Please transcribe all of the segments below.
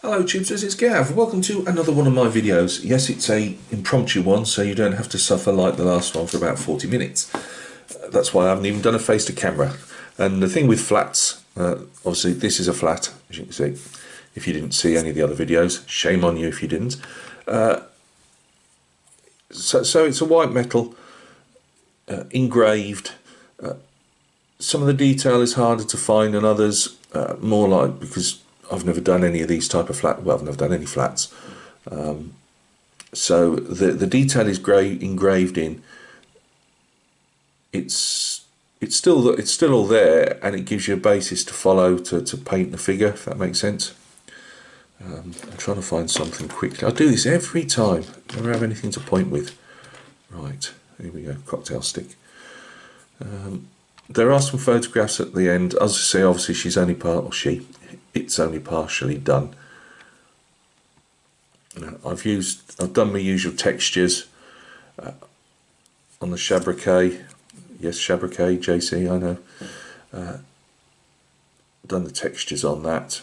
Hello Tubesters, it's Gav. Welcome to another one of my videos. Yes, it's a impromptu one, so you don't have to suffer like the last one for about 40 minutes. That's why I haven't even done a face to camera. And the thing with flats, obviously this is a flat, as you can see. If you didn't see any of the other videos, shame on you if you didn't. So it's a white metal, engraved. Some of the detail is harder to find than others, more like because I've never done any of these type of flats. Well, I've never done any flats. So the detail is engraved in. It's still all there, and it gives you a basis to follow to paint the figure, if that makes sense. I'm trying to find something quickly. I do this every time. Never have anything to point with. Right, here we go. Cocktail stick. There are some photographs at the end. As I say, obviously it's only partially done. I've done my usual textures on the Chabriquet. Yes, Chabriquet, JC, I know. Done the textures on that.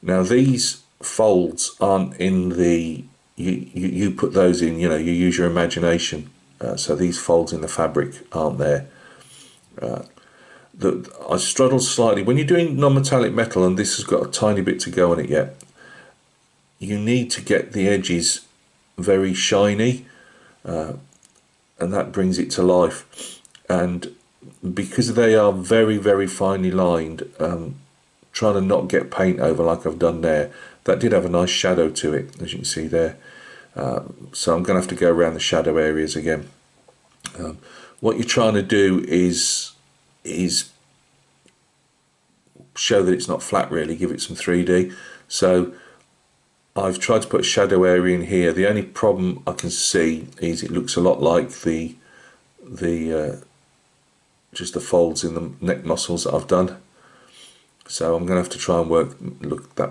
Now these folds aren't in the, you put those in, you use your imagination. So these folds in the fabric aren't there. I struggle slightly when you're doing non-metallic metal, and this has got a tiny bit to go on it yet. You need to get the edges very shiny, and that brings it to life. And because they are very, very finely lined, trying to not get paint over like I've done there, that did have a nice shadow to it, as you can see there. So I'm going to have to go around the shadow areas again. What you're trying to do is show that it's not flat, really, give it some 3D. So I've tried to put a shadow area in here. The only problem I can see is it looks a lot like the just the folds in the neck muscles that I've done. So I'm going to have to try and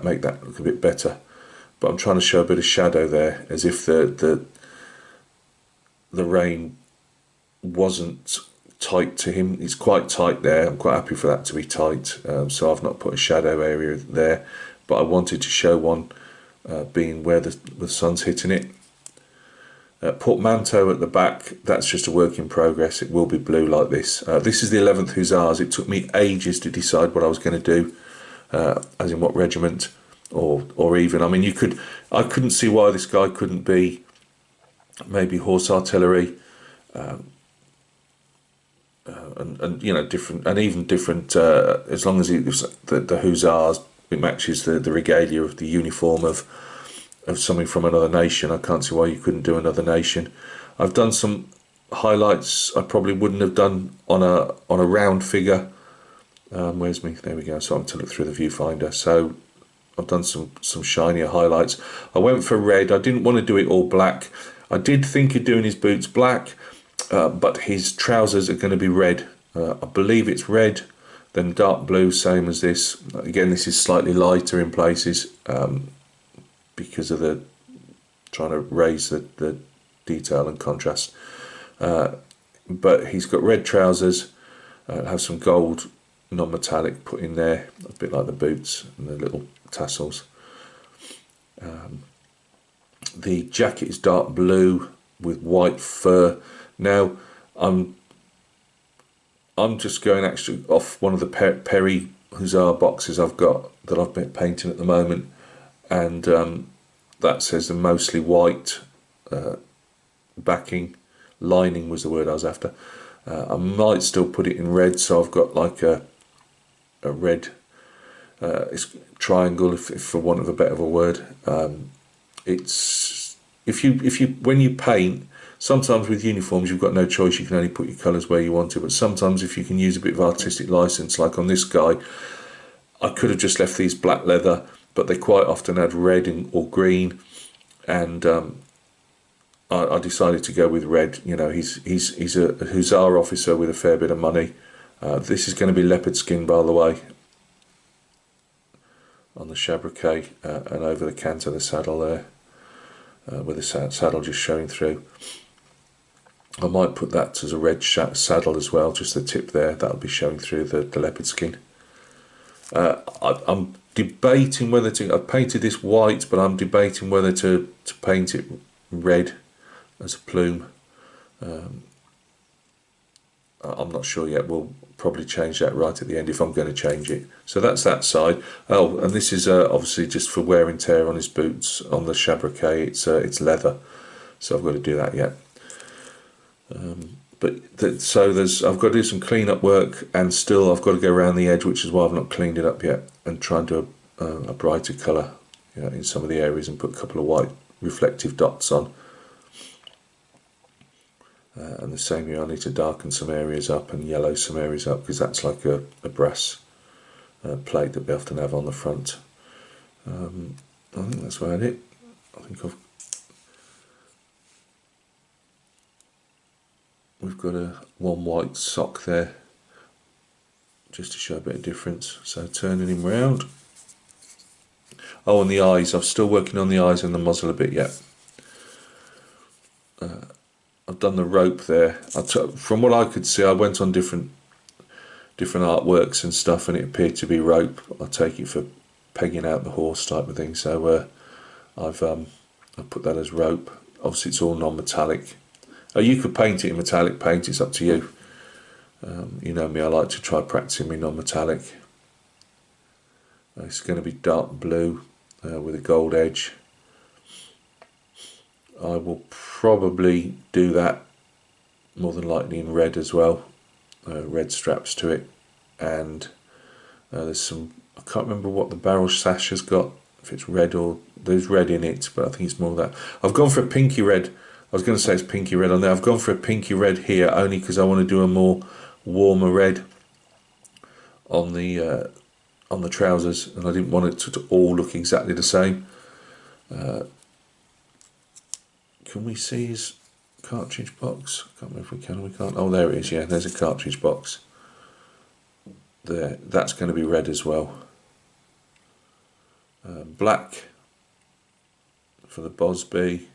make that look a bit better. But I'm trying to show a bit of shadow there, as if the rein wasn't tight to him. It's quite tight there. I'm quite happy for that to be tight. So I've not put a shadow area there, but I wanted to show one being where the sun's hitting it. Portmanteau at the back, that's just a work in progress. It will be blue like this. This is the 11th Hussars. It took me ages to decide what I was going to do, as in what regiment, or even, I mean, I couldn't see why this guy couldn't be maybe horse artillery, and different, and even different, as long as it was the Hussars, it matches the regalia of the uniform of something from another nation. I can't see why you couldn't do another nation. I've done some highlights I probably wouldn't have done on a round figure. Where's me? There we go. So I'm to look through the viewfinder. So I've done some shinier highlights. I went for red. I didn't want to do it all black. I did think of doing his boots black, but his trousers are going to be red. I believe it's red, then dark blue, same as this. Again, this is slightly lighter in places, because of the trying to raise the detail and contrast. But he's got red trousers, have some gold non-metallic put in there, a bit like the boots and the little tassels. The jacket is dark blue with white fur. Now I'm just going actually off one of the Perry Hussar boxes I've got that I've been painting at the moment, and that says the mostly white backing. Lining was the word I was after. I might still put it in red, so I've got like a red it's triangle, if for want of a better word. It's if you when you paint, sometimes with uniforms you've got no choice, you can only put your colours where you want to, but sometimes if you can use a bit of artistic license, like on this guy, I could have just left these black leather, but they quite often had red or green, and I decided to go with red. He's a Hussar officer with a fair bit of money. This is going to be leopard skin, by the way, on the Chabriquet, and over the canter of the saddle there, with the saddle just showing through. I might put that as a red saddle as well, just the tip there, that'll be showing through the leopard skin. I'm debating whether to, I've painted this white, but I'm debating whether to paint it red as a plume. I'm not sure yet. We'll probably change that right at the end if I'm going to change it. So that's that side. Oh, and this is obviously just for wear and tear on his boots on the Chabriquet. It's leather, so I've got to do that yet. So I've got to do some clean up work, and still I've got to go around the edge, which is why I've not cleaned it up yet, and try and do a brighter colour, in some of the areas, and put a couple of white reflective dots on. And the same here, I need to darken some areas up and yellow some areas up, because that's like a brass plate that we often have on the front. I think that's about it. I think we've got one white sock there, just to show a bit of difference. So turning him round. Oh, and the eyes. I'm still working on the eyes and the muzzle a bit yet. I've done the rope there. From what I could see, I went on different artworks and stuff, and it appeared to be rope. I take it for pegging out the horse type of thing. So I've put that as rope. Obviously, it's all non-metallic. You could paint it in metallic paint. It's up to you. You know me. I like to try practicing me non-metallic. It's going to be dark blue with a gold edge. I will probably do that more than likely in red as well, red straps to it, and there's some, I can't remember what the barrel sash has got, if it's red or, there's red in it, but I think it's more that. I've gone for a pinky red. I was going to say it's pinky red on there. I've gone for a pinky red here only because I want to do a more warmer red on the trousers, and I didn't want it to all look exactly the same. Can we see his cartridge box? I can't remember if we can or we can't. Oh, there it is. Yeah, there's a cartridge box. There, that's going to be red as well. Black for the Bosby.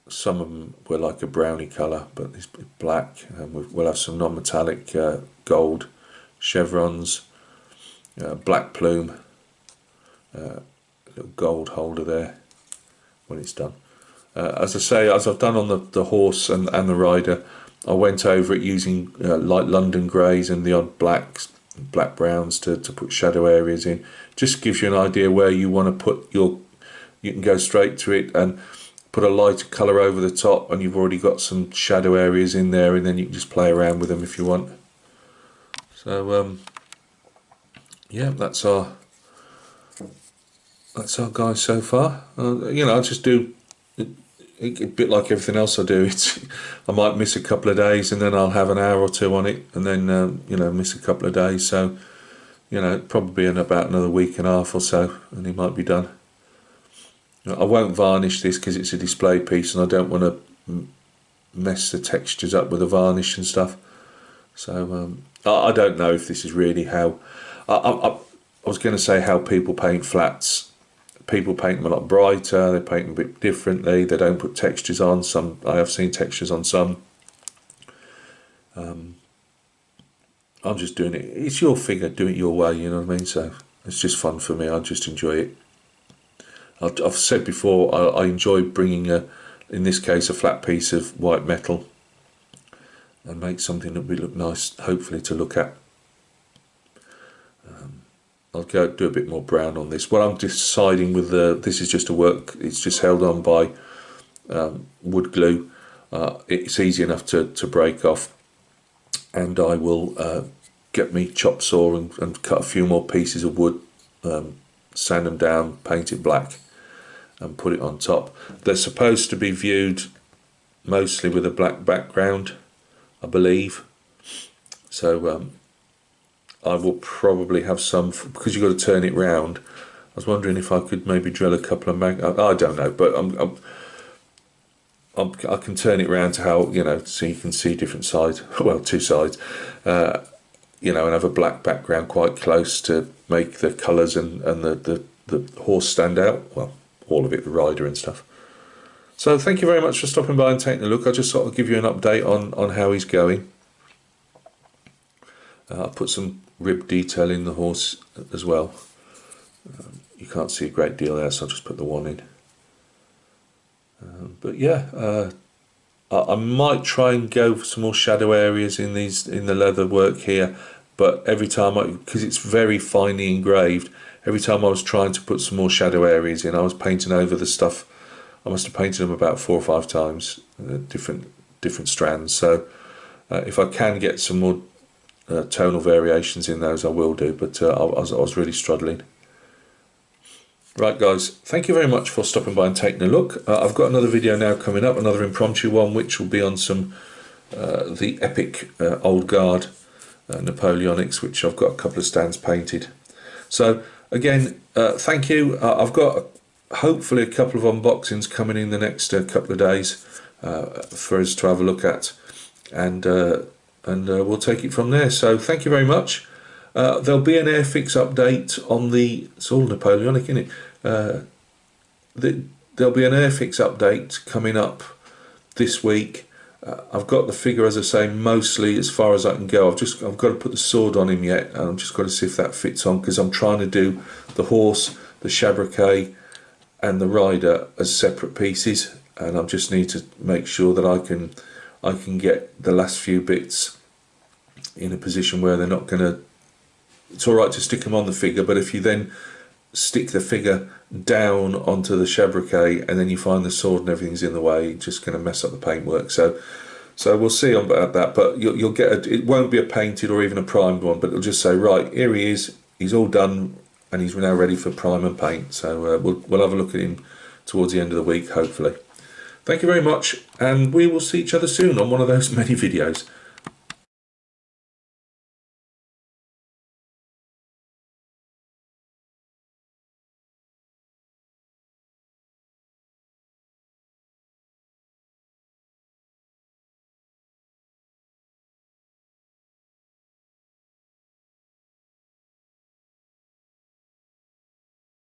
Some of them were like a brownie colour, but it's black. We'll have some non-metallic gold chevrons, black plume, little gold holder there when it's done. As I say, as I've done on the horse and the rider, I went over it using light London greys and the odd blacks, black browns to put shadow areas in. Just gives you an idea where you want to put you can go straight to it and put a lighter colour over the top, and you've already got some shadow areas in there, and then you can just play around with them if you want. So yeah, that's our guy so far. I just do a bit like everything else I do. I might miss a couple of days, and then I'll have an hour or two on it, and then miss a couple of days. So probably in about another week and a half or so, and he might be done. I won't varnish this because it's a display piece, and I don't want to mess the textures up with the varnish and stuff. So I don't know if this is really how. I was going to say how people paint flats. People paint them a lot brighter. They paint them a bit differently. They don't put textures on. Some I have seen textures on some. I'm just doing it. It's your figure. Do it your way. You know what I mean? So it's just fun for me. I just enjoy it. I've said before, I enjoy bringing in this case, a flat piece of white metal and make something that will look nice, hopefully, to look at. I'll go do a bit more brown on this. What I'm deciding with this is just a work, it's just held on by wood glue. It's easy enough to break off, and I will get me chop saw and cut a few more pieces of wood, sand them down, paint it black, and put it on top. They're supposed to be viewed mostly with a black background, I believe. So I will probably have some, because you've got to turn it round. I was wondering if I could maybe drill a couple of I don't know, but I can turn it round to how, so you can see different sides, well, two sides, and have a black background quite close to make the colours and the horse stand out. Well, all of it, the rider and stuff. So thank you very much for stopping by and taking a look. I just sort of give you an update on how he's going. I put some rib detail in the horse as well. You can't see a great deal there, so I'll just put the one in. But yeah, I might try and go for some more shadow areas in the leather work here, but every time because it's very finely engraved, every time I was trying to put some more shadow areas in, I was painting over the stuff. I must have painted them about 4 or 5 times, different strands. So if I can get some more tonal variations in those, I will do, but I was really struggling. Right guys, thank you very much for stopping by and taking a look. I've got another video now coming up, another impromptu one, which will be on some the epic old guard Napoleonics, which I've got a couple of stands painted. So again, thank you. I've got hopefully a couple of unboxings coming in the next couple of days for us to have a look at, and we'll take it from there. So thank you very much. There'll be an Airfix update on it's all Napoleonic, isn't it? There'll be an Airfix update coming up this week. I've got the figure, as I say, mostly as far as I can go. I've got to put the sword on him yet, and I've just got to see if that fits on, because I'm trying to do the horse, the shabraque and the rider as separate pieces, and I just need to make sure that I can get the last few bits in a position where they're not going to. It's all right to stick them on the figure, but if you then stick the figure down onto the shabraque and then you find the sword and everything's in the way, it's just going to mess up the paintwork. So we'll see about that, but you'll get it won't be a painted or even a primed one, but it'll just say, right, here he is, he's all done, and he's now ready for prime and paint. So we'll have a look at him towards the end of the week, hopefully. Thank you very much, and we will see each other soon on one of those many videos.